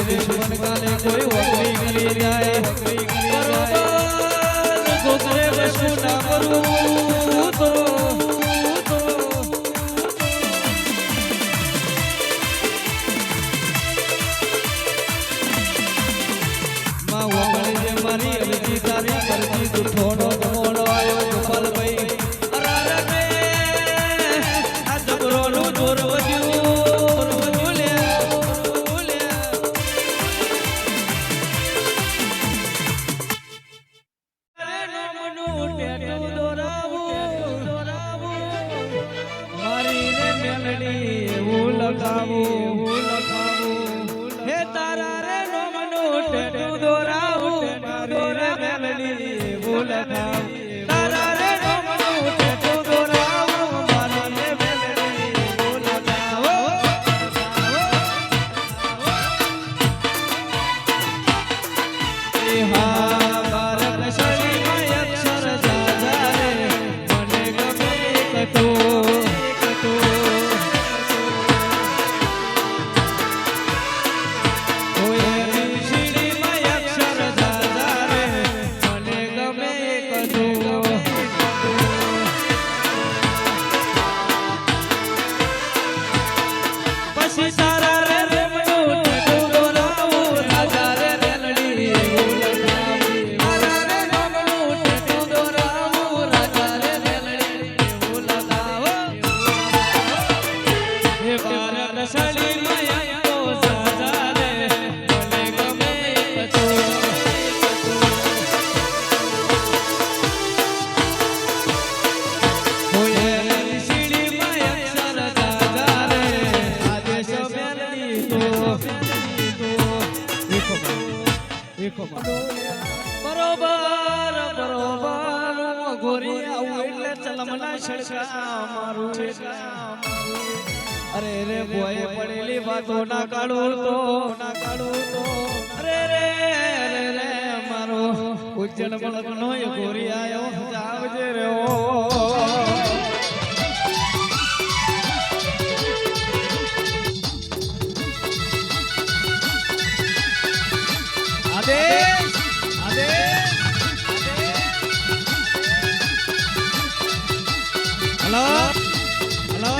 दुश्मन गाने कोई वक्री करी जाए गोखरे बसु ना करू तो मां वगळे जे मारी अलगी तारी करती तू थोड़ो मोड़ो आयो गोपाल भाई अरारे में आ जबरो नु जोर वजू हे तारा रे नोमनो टेटू दोराऊ रे मेलनी बोलता तारा रे नोमनो टेटू दोराऊ मारी रे मेलनी बोलता ए हा बारक शरी में अक्षर जाजा रे मने गमे कतो बरोबर बरोबर गोरी आऊ એટલે ચલમના છડકા મારું અરે રે બોય પડેલી વાતો ના કાઢું તો અરે રે મારો ઉજ્જળ મલકનો ગોરી આયો જાવજે રે ઓ हेलो हेलो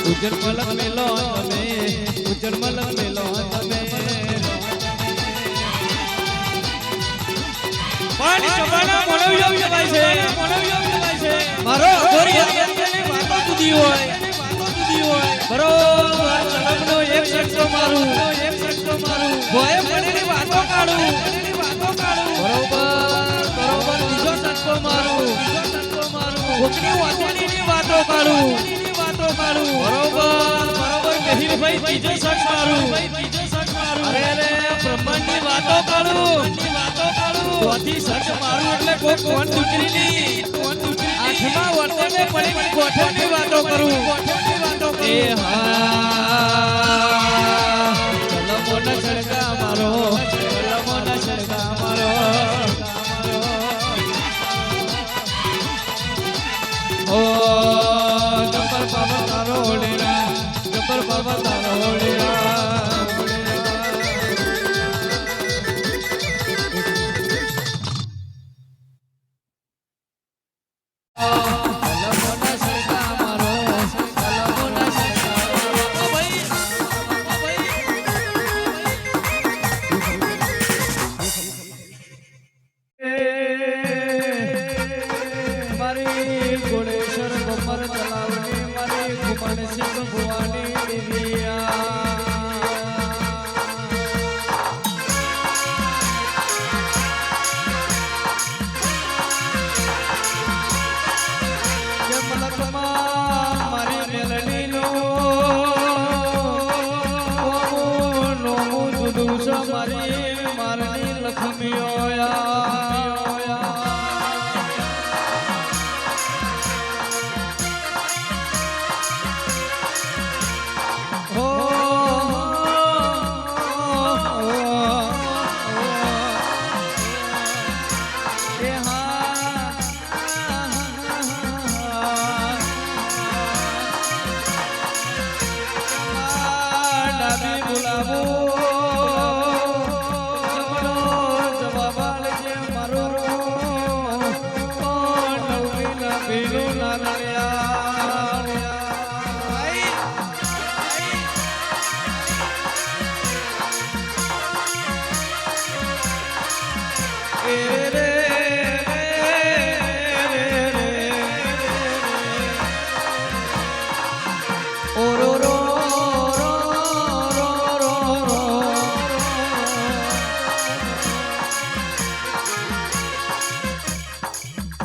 उज्जर मलक मेलो तमे उज्जर मलक मेलो तमे पानी चबाना મોણવ્યો જવાય છે મારો ગોરી અત્યારની વાતો જુદી હોય બરોબર ચલમનો એક સટકો મારું ભોય પડેલી વાતો કાઢું બરોબર બીજો સટકો મારું કોકની વાતોની વાતો કાઢું બરોબર મેહીરભાઈ ત્રીજો શટ મારું અરે રે બ્રહ્માંડની વાતો કાઢું ચોથી શટ મારું એટલે કોઈ કોણ દીકરીની આઠમા વર્તને પડી ગોઠવની વાતો કરું એ હા મારી મારની લક્ષ્મીઓ